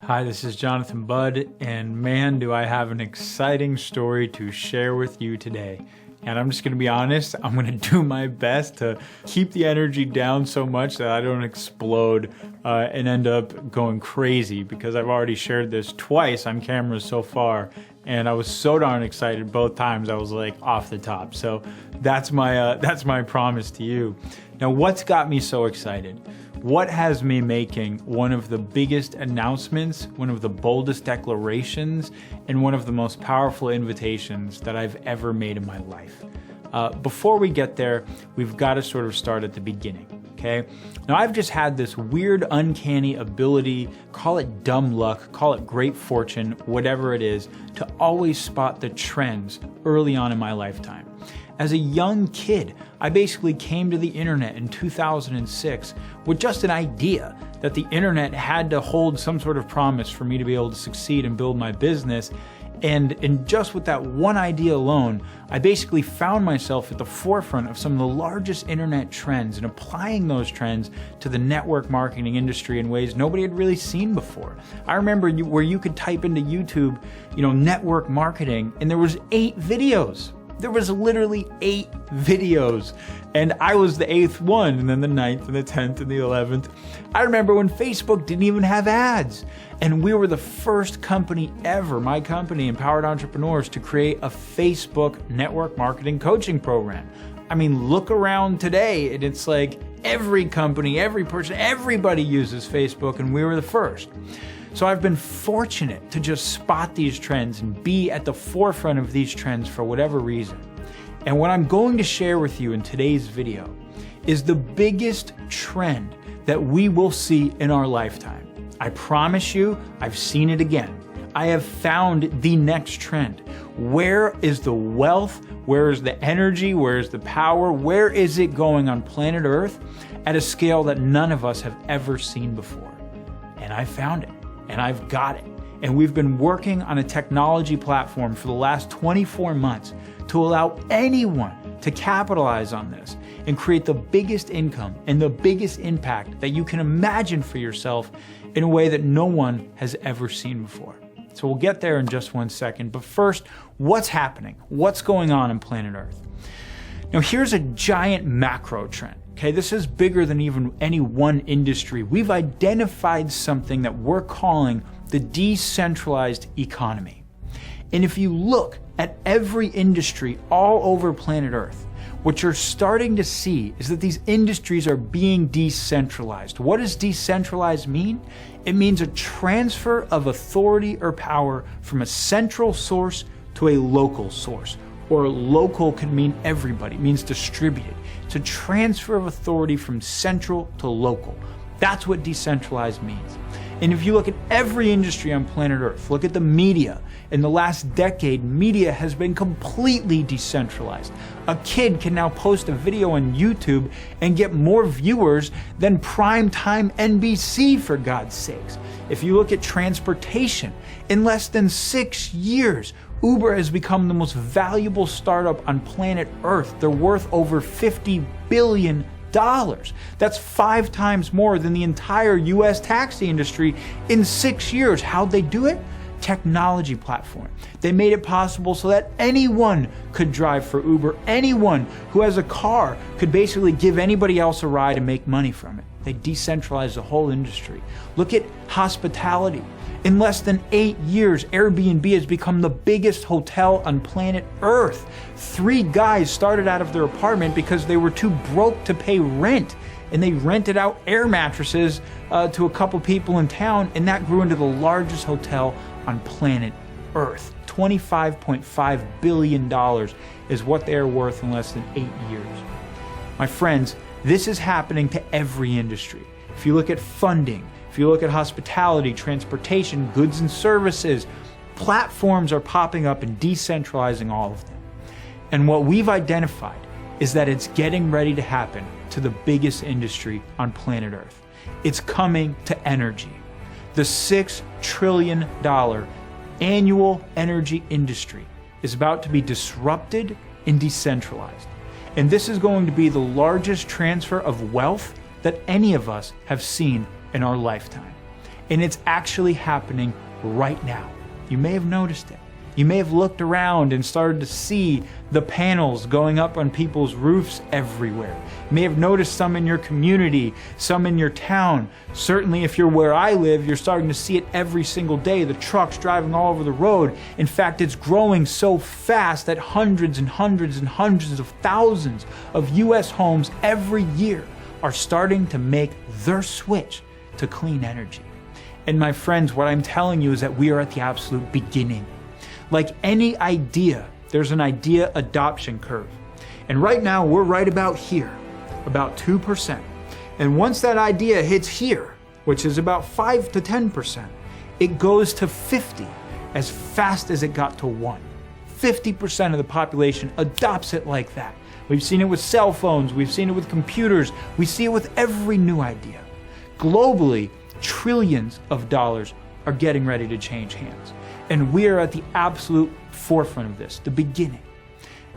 Hi, this is Jonathan Budd, and man, do I have an exciting story to share with you today. And I'm just going to be honest, I'm going to do my best to keep the energy down so much that I don't explode and end up going crazy, because I've already shared this twice on camera so far, and I was so darn excited both times I was like off the top. So that's my promise to you. Now, what's got me so excited? What has me making one of the biggest announcements, one of the boldest declarations, and one of the most powerful invitations that I've ever made in my life? Before we get there, we've got to sort of start at the beginning, okay? Now, I've just had this weird, uncanny ability, call it dumb luck, call it great fortune, whatever it is, to always spot the trends early on in my lifetime. As a young kid, I basically came to the internet in 2006 with just an idea that the internet had to hold some sort of promise for me to be able to succeed and build my business. And just with that one idea alone, I basically found myself at the forefront of some of the largest internet trends and applying those trends to the network marketing industry in ways nobody had really seen before. I remember where you could type into YouTube, network marketing, and there was 8 videos. There was literally 8 videos, and I was the 8th one, and then the 9th and the 10th and the 11th. I remember when Facebook didn't even have ads, and we were the first company ever, my company, Empowered Entrepreneurs, to create a Facebook network marketing coaching program. I mean, look around today, and it's like every company, every person, everybody uses Facebook, and we were the first. So I've been fortunate to just spot these trends and be at the forefront of these trends for whatever reason. And what I'm going to share with you in today's video is the biggest trend that we will see in our lifetime. I promise you, I've seen it again. I have found the next trend. Where is the wealth? Where is the energy? Where is the power? Where is it going on planet Earth at a scale that none of us have ever seen before? And I found it. And I've got it. And we've been working on a technology platform for the last 24 months to allow anyone to capitalize on this and create the biggest income and the biggest impact that you can imagine for yourself in a way that no one has ever seen before. So we'll get there in just one second. But first, what's happening? What's going on planet Earth? Now, here's a giant macro trend. Okay, this is bigger than even any one industry. We've identified something that we're calling the decentralized economy. And if you look at every industry all over planet Earth, what you're starting to see is that these industries are being decentralized. What does decentralized mean? It means a transfer of authority or power from a central source to a local source. Or local could mean everybody, it means distributed. It's a transfer of authority from central to local. That's what decentralized means. And if you look at every industry on planet Earth, look at the media. In the last decade, media has been completely decentralized. A kid can now post a video on YouTube and get more viewers than primetime NBC, for God's sakes. If you look at transportation, in less than 6 years, Uber has become the most valuable startup on planet Earth. They're worth over $50 billion. That's 5 times more than the entire US taxi industry in 6 years. How'd they do it? Technology platform. They made it possible so that anyone could drive for Uber. Anyone who has a car could basically give anybody else a ride and make money from it. They decentralized the whole industry. Look at hospitality. In less than 8 years, Airbnb has become the biggest hotel on planet Earth. 3 guys started out of their apartment because they were too broke to pay rent, and they rented out air mattresses to a couple people in town, and that grew into the largest hotel on planet Earth. $25.5 billion is what they are worth in less than 8 years. My friends, this is happening to every industry. If you look at funding, if you look at hospitality, transportation, goods and services, platforms are popping up and decentralizing all of them. And what we've identified is that it's getting ready to happen to the biggest industry on planet Earth. It's coming to energy. The $6 trillion annual energy industry is about to be disrupted and decentralized. And this is going to be the largest transfer of wealth that any of us have seen in our lifetime. And it's actually happening right now. You may have noticed it. You may have looked around and started to see the panels going up on people's roofs everywhere. You may have noticed some in your community, some in your town. Certainly if you're where I live, you're starting to see it every single day. The trucks driving all over the road. In fact, it's growing so fast that hundreds and hundreds and hundreds of thousands of US homes every year are starting to make their switch to clean energy. And my friends, what I'm telling you is that we are at the absolute beginning. Like any idea, there's an idea adoption curve. And right now we're right about here, about 2%. And once that idea hits here, which is about 5 to 10%, it goes to 50 as fast as it got to 1. 50% of the population adopts it like that. We've seen it with cell phones, we've seen it with computers, we see it with every new idea. Globally, trillions of dollars are getting ready to change hands. And we are at the absolute forefront of this, the beginning.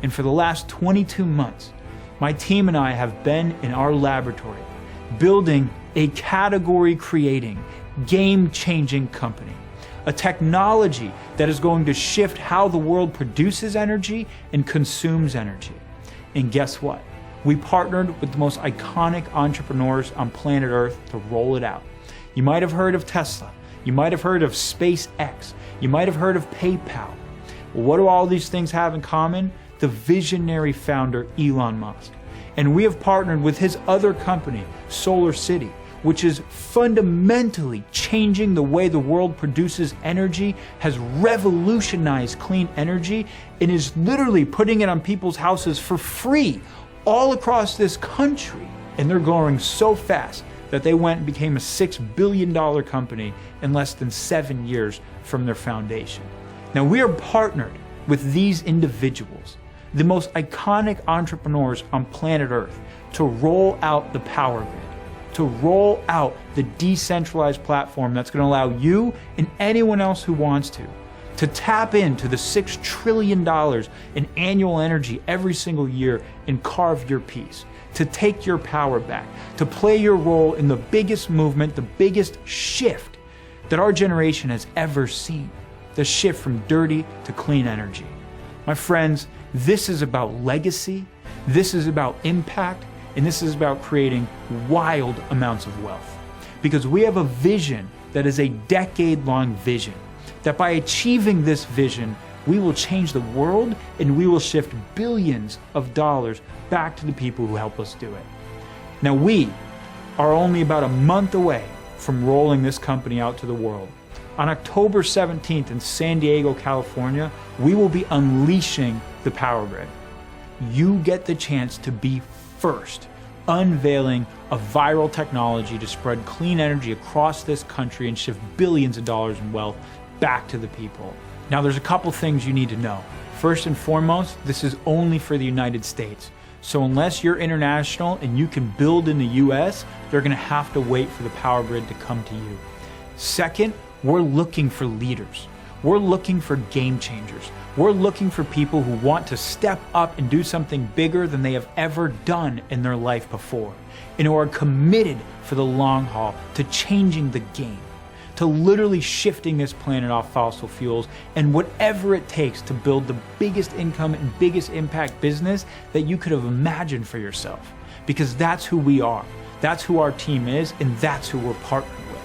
And for the last 22 months, my team and I have been in our laboratory building a category-creating, game-changing company. A technology that is going to shift how the world produces energy and consumes energy. And guess what? We partnered with the most iconic entrepreneurs on planet Earth to roll it out. You might have heard of Tesla. You might have heard of SpaceX. You might have heard of PayPal. Well, what do all these things have in common? The visionary founder, Elon Musk. And we have partnered with his other company, Solar City, which is fundamentally changing the way the world produces energy, has revolutionized clean energy, and is literally putting it on people's houses for free all across this country. And they're growing so fast that they went and became a $6 billion company in less than 7 years from their foundation. Now we are partnered with these individuals, the most iconic entrepreneurs on planet Earth, to roll out the Powur Grid, to roll out the decentralized platform that's going to allow you and anyone else who wants to tap into the $6 trillion in annual energy every single year and carve your piece. To take your power back, to play your role in the biggest movement, the biggest shift that our generation has ever seen, the shift from dirty to clean energy. My friends, this is about legacy, this is about impact, and this is about creating wild amounts of wealth. Because we have a vision that is a decade-long vision, that by achieving this vision, we will change the world and we will shift billions of dollars back to the people who help us do it. Now we are only about a month away from rolling this company out to the world. On October 17th in San Diego, California, we will be unleashing the Powur Grid. You get the chance to be first, unveiling a viral technology to spread clean energy across this country and shift billions of dollars in wealth back to the people. Now there's a couple things you need to know. First and foremost, this is only for the United States. So unless you're international and you can build in the US, they're gonna have to wait for the Powur Grid to come to you. Second, we're looking for leaders. We're looking for game changers. We're looking for people who want to step up and do something bigger than they have ever done in their life before, and who are committed for the long haul to changing the game, to literally shifting this planet off fossil fuels and whatever it takes to build the biggest income and biggest impact business that you could have imagined for yourself. Because that's who we are, that's who our team is, and that's who we're partnered with.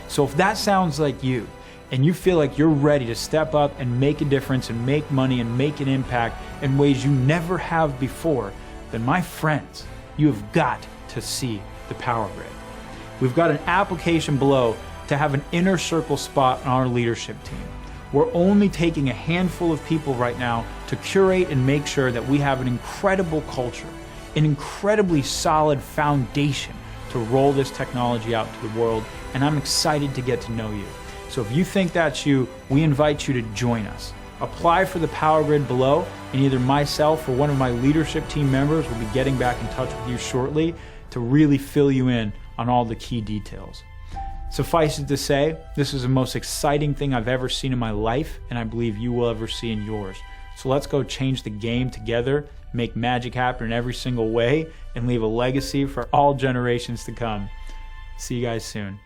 So if that sounds like you, and you feel like you're ready to step up and make a difference and make money and make an impact in ways you never have before, then my friends, you have got to see the Powur Grid. We've got an application below to have an inner circle spot on our leadership team. We're only taking a handful of people right now to curate and make sure that we have an incredible culture, an incredibly solid foundation to roll this technology out to the world, and I'm excited to get to know you. So if you think that's you, we invite you to join us. Apply for the Powur Grid below, and either myself or one of my leadership team members will be getting back in touch with you shortly to really fill you in on all the key details. Suffice it to say, this is the most exciting thing I've ever seen in my life, and I believe you will ever see in yours. So let's go change the game together, make magic happen in every single way, and leave a legacy for all generations to come. See you guys soon.